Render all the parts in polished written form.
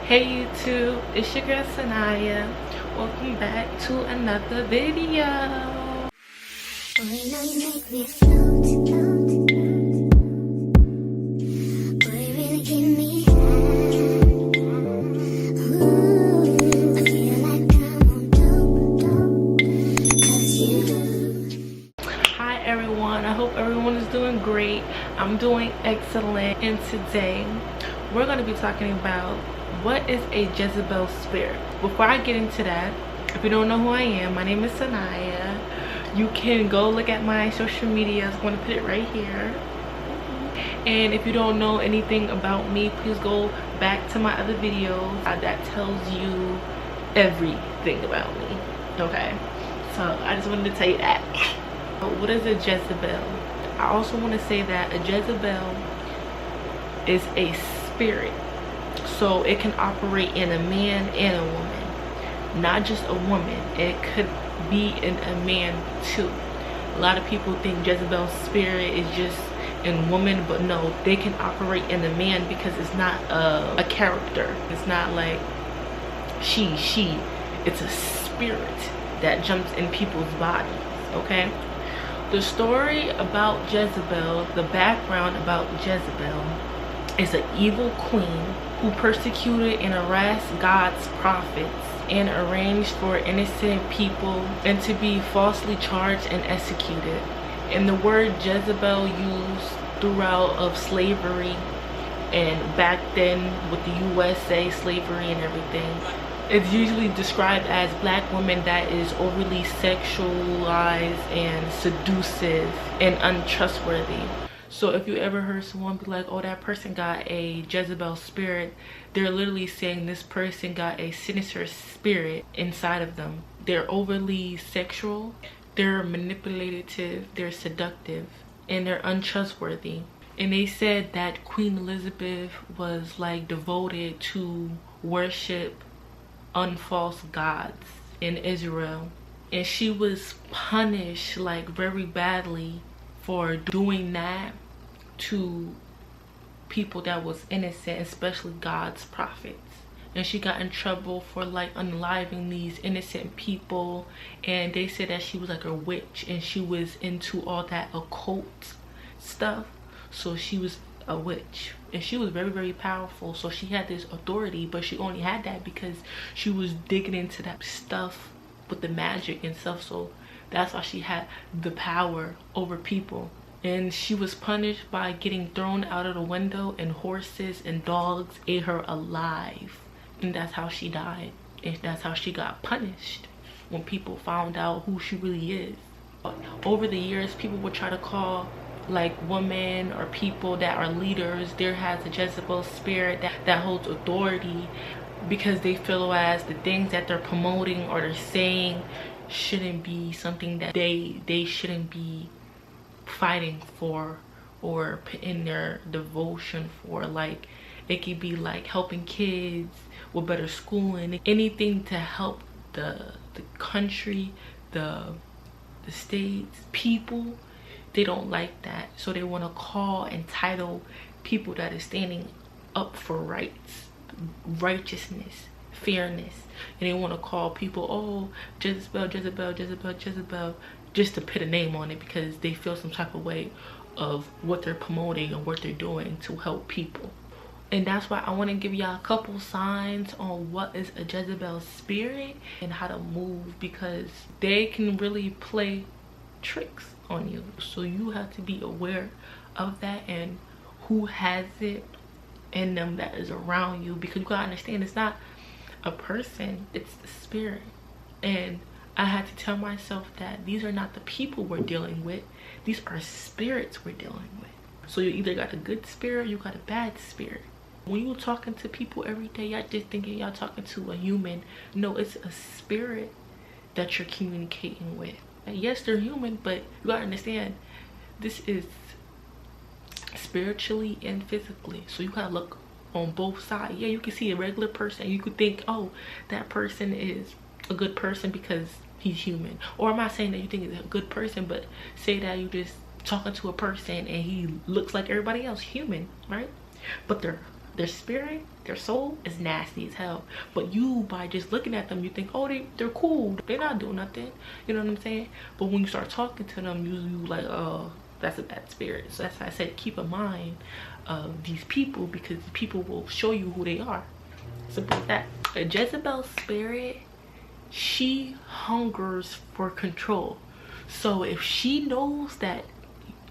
Hey YouTube, it's your girl Sanaya. Welcome back to another video. Hi everyone, I hope everyone is doing great. I'm doing excellent, and today we're going to be talking about what is a Jezebel spirit. Before I get into that, if you don't know who I am, my name is Sanaya. You can go look at my social media. I'm going to put it right here. And if you don't know anything about me, please go back to my other videos that tells you everything about me. Okay, so I just wanted to tell you that. What is a Jezebel? I also want to say that a Jezebel is a spirit. So it can operate in a man and a woman, not just a woman. It could be in a man too. A lot of people think Jezebel's spirit is just in woman, but no, they can operate in a man because it's not a character. It's not like she. It's a spirit that jumps in people's bodies, okay? The story about Jezebel, the background about Jezebel, is an evil queen who persecuted and harassed God's prophets and arranged for innocent people and to be falsely charged and executed. And the word Jezebel used throughout of slavery and back then with the USA slavery and everything, it's usually described as black women that is overly sexualized and seductive and untrustworthy. So if you ever heard someone be like, oh, that person got a Jezebel spirit, they're literally saying this person got a sinister spirit inside of them. They're overly sexual, they're manipulative, they're seductive, and they're untrustworthy. And they said that Queen Elizabeth was like devoted to worship unfalse gods in Israel. And she was punished like very badly for doing that to people that was innocent, especially God's prophets. And she got in trouble for like unaliving these innocent people, and they said that she was like a witch and she was into all that occult stuff. So she was a witch and she was very, very powerful. So she had this authority, but she only had that because she was digging into that stuff with the magic and stuff. So that's why she had the power over people. And she was punished by getting thrown out of the window, and horses and dogs ate her alive. And that's how she died. And that's how she got punished when people found out who she really is. Over the years, people would try to call like women or people that are leaders, there has a Jezebel spirit that holds authority, because they feel as the things that they're promoting or they're saying shouldn't be something that they shouldn't be fighting for or putting their devotion for. Like it could be like helping kids with better schooling, anything to help the country, the states, people. They don't like that, so they want to call and title people that are standing up for rights, righteousness, fairness, and they want to call people, oh, Jezebel, Jezebel, Jezebel, Jezebel, just to put a name on it because they feel some type of way of what they're promoting and what they're doing to help people. And that's why I want to give y'all a couple signs on what is a Jezebel spirit and how to move, because they can really play tricks on you. So you have to be aware of that and who has it in them that is around you, because you gotta understand it's not a person, it's the spirit. And I had to tell myself that these are not the people we're dealing with, these are spirits we're dealing with. So you either got a good spirit or you got a bad spirit. When you're talking to people every day, y'all just thinking y'all talking to a human. No, it's a spirit that you're communicating with. And yes, they're human, but you gotta understand this is spiritually and physically. So you gotta look on both sides. Yeah, you can see a regular person, you could think, oh, that person is a good person because he's human. Or I'm not saying that you think he's a good person, but say that you just talking to a person and he looks like everybody else, human, right? But they're their spirit, their soul is nasty as hell. But you, by just looking at them, you think, oh, they're cool, they're not doing nothing, you know what I'm saying? But when you start talking to them, you like, oh, that's a bad spirit. So that's why I said keep in mind of these people, because people will show you who they are. Simple as that. A Jezebel spirit, she hungers for control. So if she knows that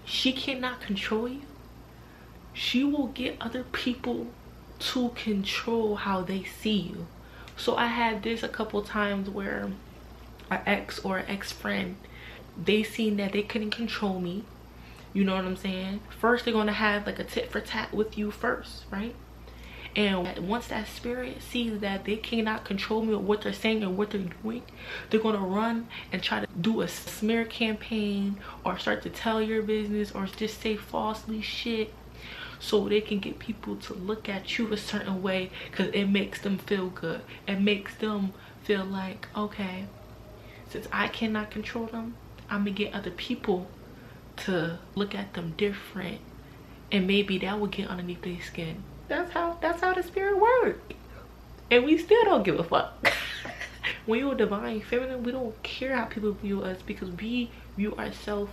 she cannot control you, she will get other people to control how they see you. So I had this a couple times where an ex or an ex-friend, they seen that they couldn't control me, you know what I'm saying? First they're gonna have like a tit for tat with you first, right? And once that spirit sees that they cannot control me or what they're saying and what they're doing, they're gonna run and try to do a smear campaign or start to tell your business or just say falsely shit, so they can get people to look at you a certain way, because it makes them feel good. It makes them feel like, okay, since I cannot control them, I'm gonna get other people to look at them different, and maybe that will get underneath their skin. That's how the spirit works. And we still don't give a fuck. When you're divine feminine, we don't care how people view us, because we view ourselves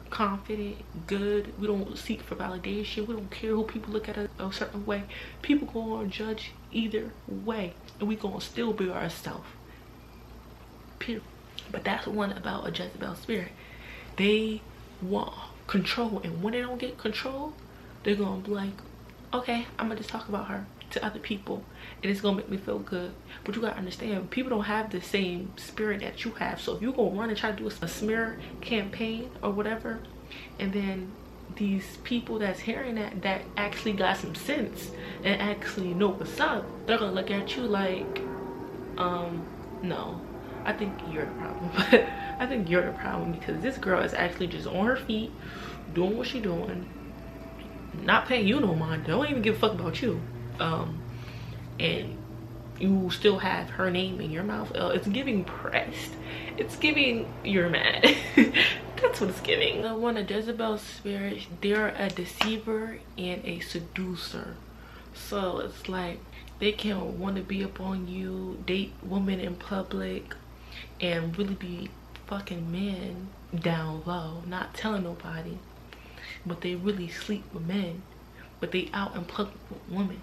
confident, good. We don't seek for validation. We don't care who people look at us a certain way. People gonna judge either way, and we gonna still be ourselves, period. But that's one about a Jezebel spirit. They want control, and when they don't get control, they're gonna be like, okay, I'm gonna just talk about her to other people, and it's gonna make me feel good. But you gotta understand, people don't have the same spirit that you have. So if you're gonna run and try to do a smear campaign or whatever, and then these people that's hearing that actually got some sense and actually know what's up, they're gonna look at you like, no, I think you're the problem. I think you're the problem, because this girl is actually just on her feet doing what she's doing, not paying you no mind, don't even give a fuck about you, and you still have her name in your mouth. It's giving pressed, it's giving you're mad. That's what it's giving. When a Jezebel spirit, they're a deceiver and a seducer. So it's like they can want to be up on you, date women in public, and really be fucking men down low, not telling nobody, but they really sleep with men, but they out in public with women.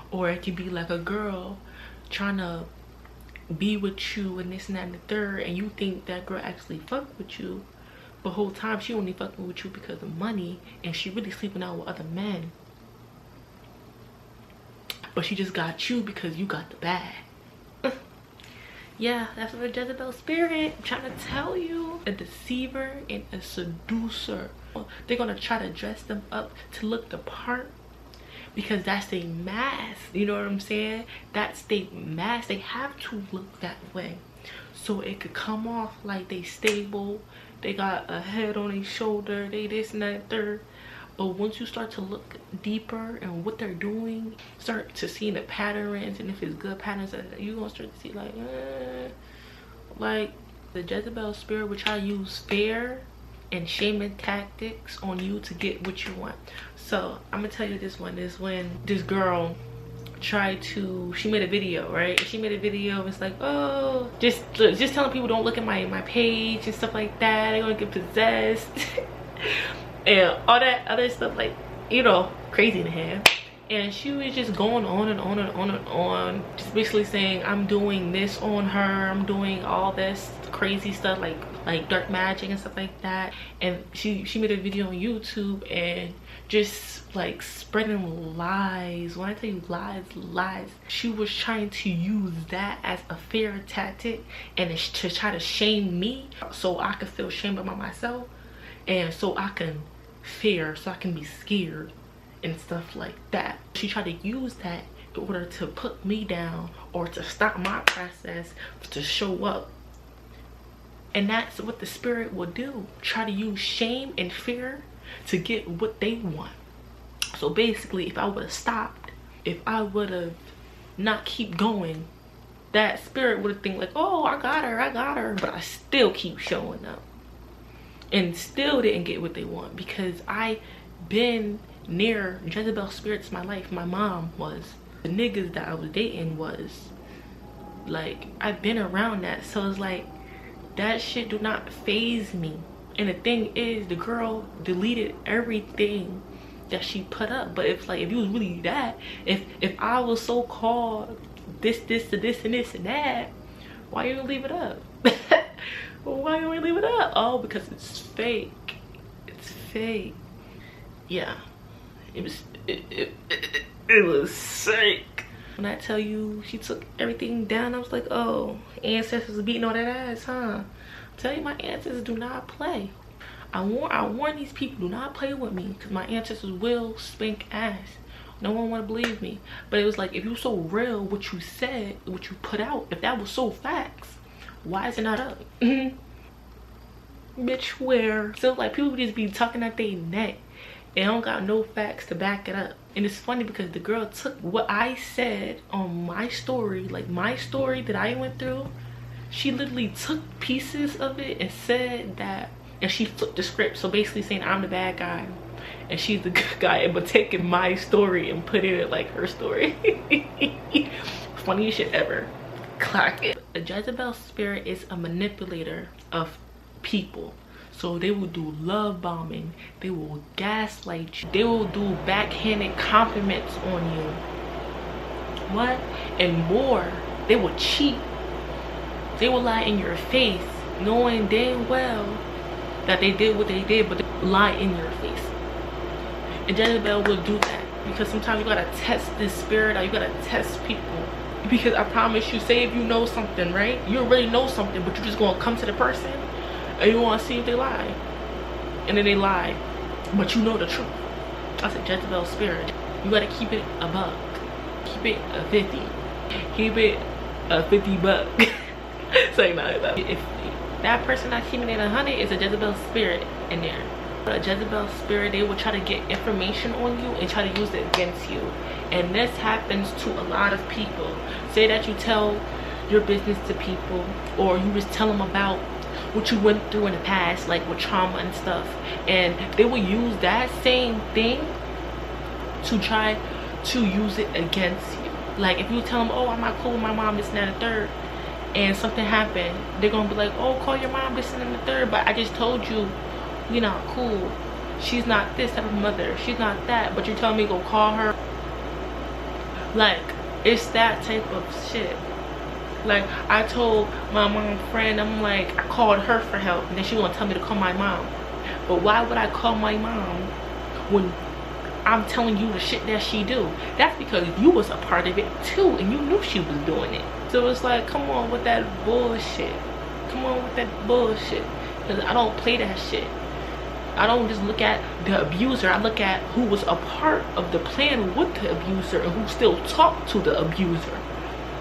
Or it could be like a girl trying to be with you and this and that and the third, and you think that girl actually fuck with you, but whole time she only fucking with you because of money, and she really sleeping out with other men, but she just got you because you got the bag. Yeah, that's what a Jezebel spirit, I'm trying to tell you. A deceiver and a seducer. They're gonna try to dress them up to look the part, because that's their mask, you know what I'm saying? That's their mask. They have to look that way, so it could come off like they stable, they got a head on their shoulder, they this and that third. But once you start to look deeper and what they're doing, start to see the patterns, and if it's good patterns, you're gonna start to see like the Jezebel spirit will try to use fear and shaming tactics on you to get what you want. So I'm gonna tell you, this one is when this girl tried to, she made a video, right? She made a video, it's like, oh, just telling people don't look at my page and stuff like that, they're gonna get possessed. And all that other stuff, like, you know, crazy in the head. And she was just going on and on and on and on, just basically saying, I'm doing this on her, I'm doing all this crazy stuff, like dark magic and stuff like that. And she made a video on YouTube and just like spreading lies. When I tell you lies, she was trying to use that as a fear tactic, and it's to try to shame me so I could feel shame about myself, and so I can fear, so I can be scared and stuff like that. She tried to use that in order to put me down or to stop my process to show up. And that's what the spirit will do, try to use shame and fear to get what they want. So basically, if I would have stopped, if I would have not keep going, that spirit would have think like, oh, I got her, but I still keep showing up and still didn't get what they want, because I been near Jezebel spirits in my life. My mom was. The niggas that I was dating was. Like, I've been around that. So it's like, that shit do not faze me. And the thing is, the girl deleted everything that she put up. But if like, if you was really that, if I was so called this and this and that, why you leave it up? Why you leave it up? Oh, because it's fake. It's fake. Yeah, it was fake. When I tell you she took everything down, I was like, oh, ancestors beating all that ass, huh? Tell you, my ancestors do not play. I warn these people, do not play with me, because my ancestors will spank ass. No one want to believe me. But it was like, if you so real, what you said, what you put out, if that was so facts, why is it not up? Bitch, where? So like, people just be talking at their neck. They don't got no facts to back it up. And it's funny because the girl took what I said on my story, like my story that I went through. She literally took pieces of it and said that, and she flipped the script. So basically saying I'm the bad guy and she's the good guy, but taking my story and putting it like her story. Funniest shit ever. Clock it. A Jezebel spirit is a manipulator of people. So they will do love bombing, they will gaslight you, they will do backhanded compliments on you. What? And more, they will cheat. They will lie in your face, knowing damn well that they did what they did, but they lie in your face. And Jezebel will do that because sometimes you gotta test this spirit out, you gotta test people. Because I promise you, say if you know something, right? You already know something, but you're just gonna come to the person and you want to see if they lie, and then they lie, but you know the truth. That's a Jezebel spirit. You gotta keep it a buck, keep it a 50, keep it a 50 buck. Say no, if that person not keeping it 100, is a Jezebel spirit in there. A Jezebel spirit, they will try to get information on you and try to use it against you. And this happens to a lot of people. Say that you tell your business to people, or you just tell them about what you went through in the past, like with trauma and stuff, and they will use that same thing to try to use it against you. Like if you tell them, oh, I'm not cool with my mom, this and that and the third, and something happened, they're gonna be like, oh, call your mom, this and that and the third, but I just told you we're not cool. She's not this type of mother, she's not that, but you're telling me go call her. Like, it's that type of shit. Like, I told my mom friend, I'm like, I called her for help, and then she gonna tell me to call my mom. But why would I call my mom when I'm telling you the shit that she do? That's because you was a part of it too, and you knew she was doing it. So it's like, come on with that bullshit. Come on with that bullshit. Because I don't play that shit. I don't just look at the abuser, I look at who was a part of the plan with the abuser and who still talked to the abuser.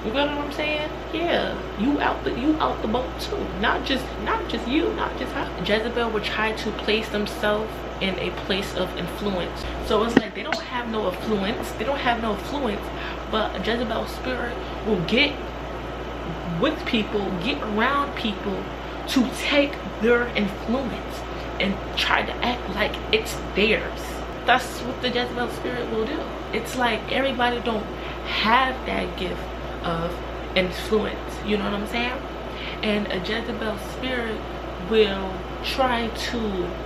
You got what I'm saying? Yeah, you out the boat too. Not just you, not just her. Jezebel will try to place themselves in a place of influence. So it's like they don't have no influence. They don't have no influence, but a Jezebel spirit will get with people, get around people to take their influence and try to act like it's theirs. That's what the Jezebel spirit will do. It's like everybody don't have that gift of influence, you know what I'm saying? And a Jezebel spirit will try to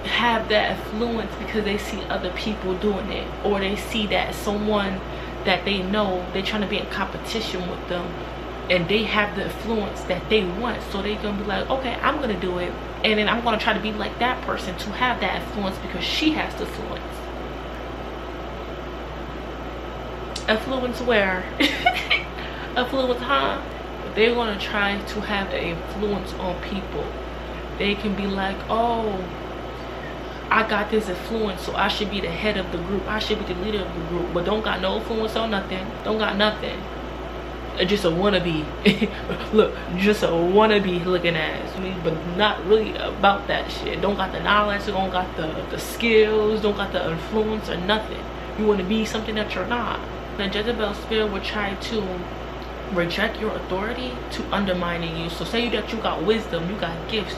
have that influence because they see other people doing it, or they see that someone that they know, they're trying to be in competition with them and they have the influence that they want, so they're gonna be like, okay, I'm gonna do it, and then I'm gonna try to be like that person to have that influence because she has the influence. Influence where? Influence, huh? They're gonna try to have an influence on people. They can be like, oh, I got this influence, so I should be the head of the group, I should be the leader of the group, but don't got no influence on nothing, don't got nothing. Just a wannabe. Look, just a wannabe looking ass, but not really about that shit. Don't got the knowledge, don't got the skills, don't got the influence or nothing. You want to be something that you're not. The Jezebel spirit will try to reject your authority to undermining you. So say that you got wisdom, you got gifts,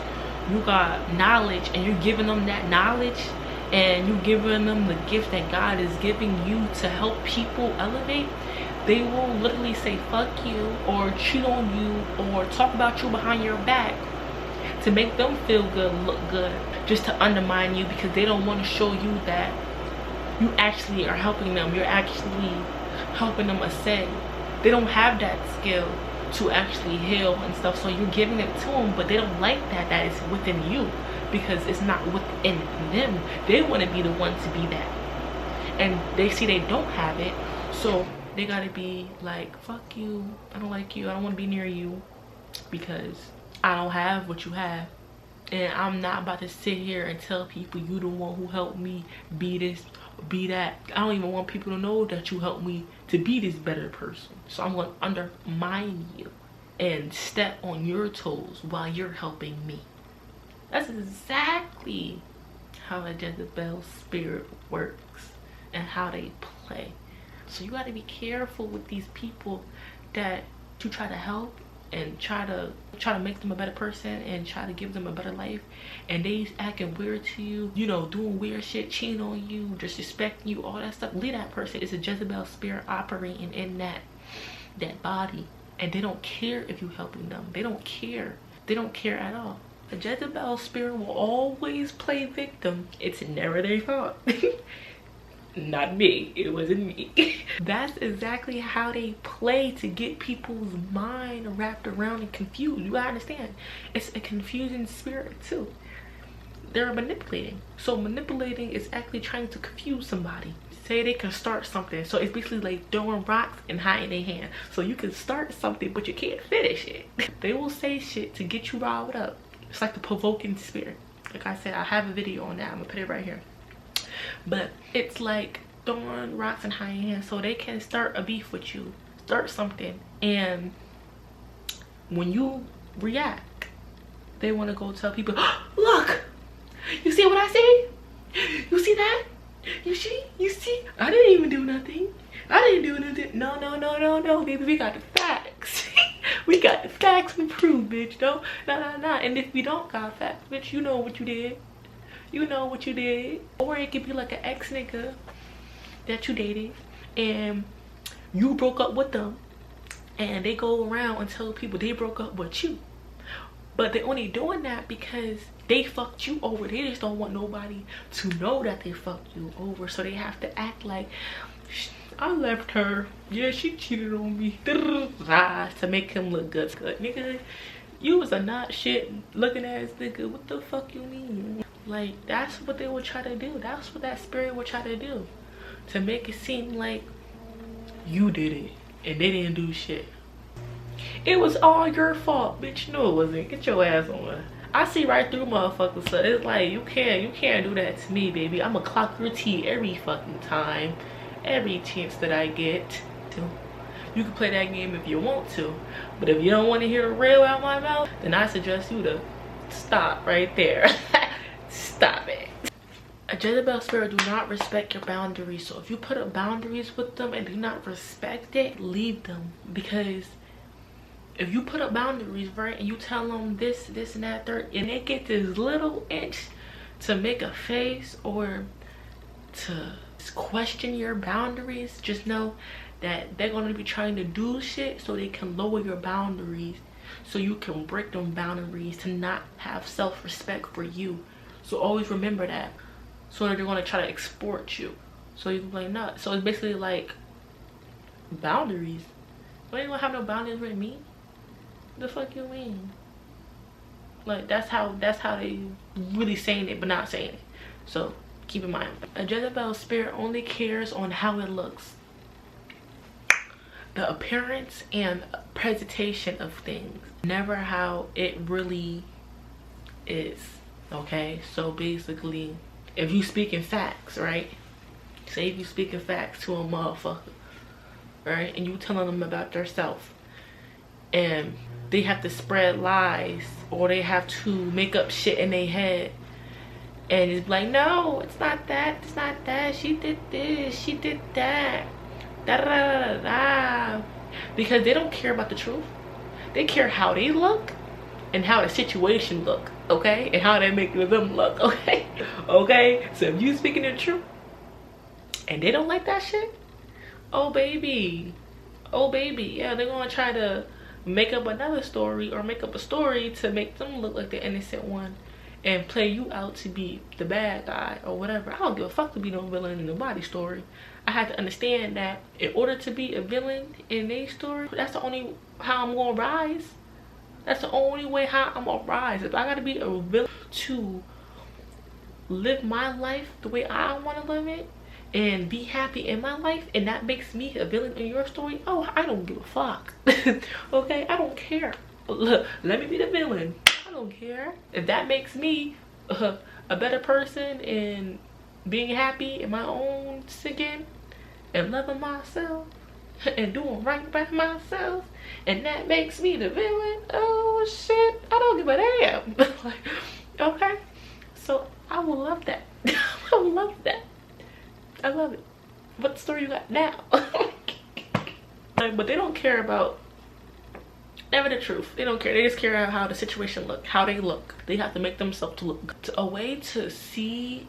you got knowledge, and you're giving them that knowledge, and you giving them the gift that God is giving you to help people elevate, they will literally say fuck you or cheat on you or talk about you behind your back to make them feel good, look good, just to undermine you, because they don't want to show you that you actually are helping them. You're actually helping them ascend. They don't have that skill to actually heal and stuff, so you're giving it to them, but they don't like that it's within you, because it's not within them. They want to be the one to be that, and they see they don't have it, so they gotta be like, fuck you, I don't like you, I don't want to be near you, because I don't have what you have. And I'm not about to sit here and tell people you the one who helped me be this, be that. I don't even want people to know that you helped me to be this better person. So I'm going to undermine you and step on your toes while you're helping me. That's exactly how a Jezebel spirit works and how they play. So you got to be careful with these people that you try to help and try to make them a better person and try to give them a better life, and they acting weird to you, you know, doing weird shit, cheating on you, disrespecting you, all that stuff. Leave that person. It's a Jezebel spirit operating in that body, and they don't care if you helping them. They don't care. They don't care at all. A Jezebel spirit will always play victim. It's never their fault. Not me, it wasn't me. That's exactly how they play to get people's mind wrapped around and confused. You gotta understand, it's a confusing spirit too. They're manipulating. So manipulating is actually trying to confuse somebody. Say they can start something, so it's basically like throwing rocks and hiding their hand. So you can start something but you can't finish it. They will say shit to get you riled up. It's like the provoking spirit. Like I said, I have a video on that. I'm gonna put it right here. But it's like throwing rocks and hiding hands, so they can start a beef with you, start something, and when you react, they want to go tell people, look, you see what I see? You see that? You see? I didn't even do nothing. I didn't do nothing. No, baby, we got the facts. We got the facts to prove, bitch. No. And if we don't got facts, bitch, you know what you did. You know what you did. Or it could be like an ex nigga that you dated and you broke up with them, and they go around and tell people they broke up with you, but they're only doing that because they fucked you over. They just don't want nobody to know that they fucked you over, so they have to act like, I left her, yeah, she cheated on me, to make him look good. Nigga, you was a not shit looking ass nigga. What the fuck you mean? Like, that's what they would try to do. That's what that spirit would try to do, to make it seem like you did it and they didn't do shit. It was all your fault, bitch. No, it wasn't. Get your ass on. I see right through motherfuckers, so it's like, you can't do that to me, baby. I'ma clock your tea every fucking time, every chance that I get to. You can play that game if you want to, but if you don't want to hear it real out my mouth, then I suggest you to stop right there. Stop it. A Jezebel spirit do not respect your boundaries. So if you put up boundaries with them and do not respect it, leave them. Because if you put up boundaries, right, and you tell them this and that, third, and they get this little inch to make a face or to question your boundaries, just know that they're going to be trying to do shit so they can lower your boundaries, so you can break them boundaries to not have self-respect for you. So always remember that. So they're going to try to export you, so you can play nuts. So it's basically like boundaries. You ain't gonna have no boundaries with me. The fuck you mean? Like, that's how they really saying it but not saying it. So keep in mind, a Jezebel spirit only cares on how it looks, the appearance and presentation of things, never how it really is. Okay, so basically, if you speaking facts, right? Say if you speaking facts to a motherfucker, right? And you telling them about yourself, and they have to spread lies, or they have to make up shit in their head, and it's like, no, it's not that, it's not that, she did this, she did that, da da da da da, because they don't care about the truth. They care how they look and how the situation look, okay, and how they make them look, okay. Okay, so if you speaking the truth and they don't like that shit, oh baby, yeah, they're gonna try to make up another story or make up a story to make them look like the innocent one and play you out to be the bad guy or whatever. I don't give a fuck to be no villain in nobody's story. I had to understand that in order to be a villain in their story, that's the only how I'm gonna rise. That's the only way how I'm gonna rise. If I gotta be a villain to live my life the way I want to live it and be happy in my life, and that makes me a villain in your story, oh, I don't give a fuck. Okay, I don't care. Look, let me be the villain. I don't care. If that makes me a better person and being happy in my own skin and loving myself and doing right by myself, and that makes me the villain, oh shit, I don't give a damn. Like, okay, so I will love that. I will love that. I love it. What story you got now? But they don't care about never the truth. They don't care. They just care about how the situation look, how they look. They have to make themselves to look. A way to see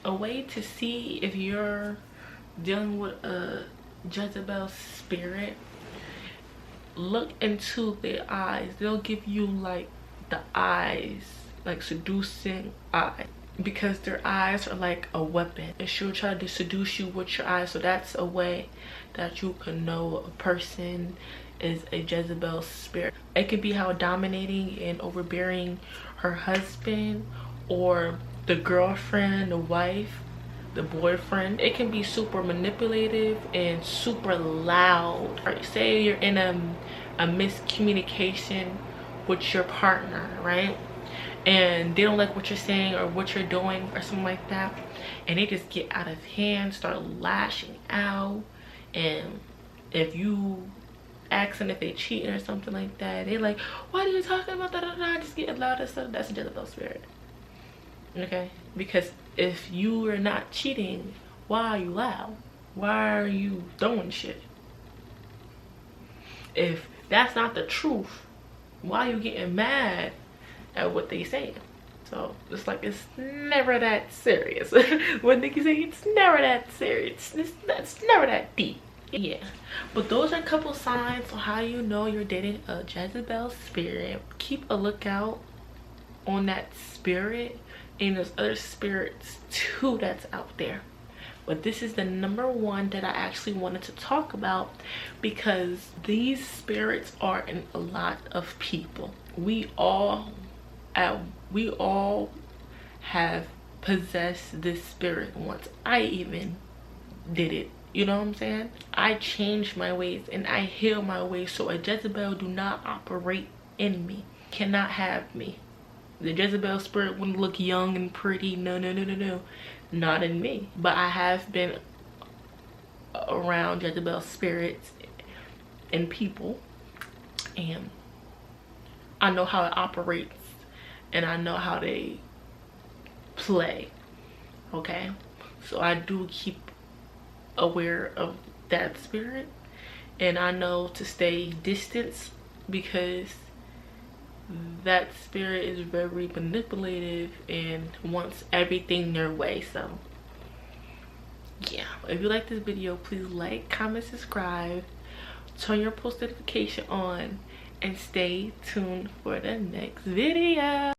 if you're dealing with a Jezebel spirit, look into their eyes. They'll give you like the eyes, like seducing eyes, because their eyes are like a weapon, and she'll try to seduce you with your eyes. So that's a way that you can know a person is a Jezebel spirit. It could be how dominating and overbearing her husband, or the girlfriend, the wife, the boyfriend. It can be super manipulative and super loud. Right? Say you're in a miscommunication with your partner, right? And they don't like what you're saying or what you're doing or something like that, and they just get out of hand, start lashing out. And if you asking if they cheating or something like that, they like, why are you talking about that? Just get loud and stuff. That's a Jezebel spirit. Okay, because if you are not cheating, why are you loud? Why are you throwing shit? If that's not the truth, why are you getting mad at what they saying? So it's like, it's never that serious. When niggas say it's never that serious, that's never that deep. Yeah, but those are a couple signs on how you know you're dating a Jezebel spirit. Keep a lookout on that spirit, and there's other spirits too that's out there, but this is the number one that I actually wanted to talk about, because these spirits are in a lot of people. We all have possessed this spirit once. I even did it. You know what I'm saying? I changed my ways and I heal my ways, so a Jezebel do not operate in me. Cannot have me. The Jezebel spirit wouldn't look young and pretty. No, no, no, no, no. Not in me. But I have been around Jezebel spirits and people, and I know how it operates, and I know how they play. Okay? So I do keep aware of that spirit, and I know to stay distance, because that spirit is very manipulative and wants everything their way. So yeah, if you like this video, please like, comment, subscribe, turn your post notification on, and stay tuned for the next video.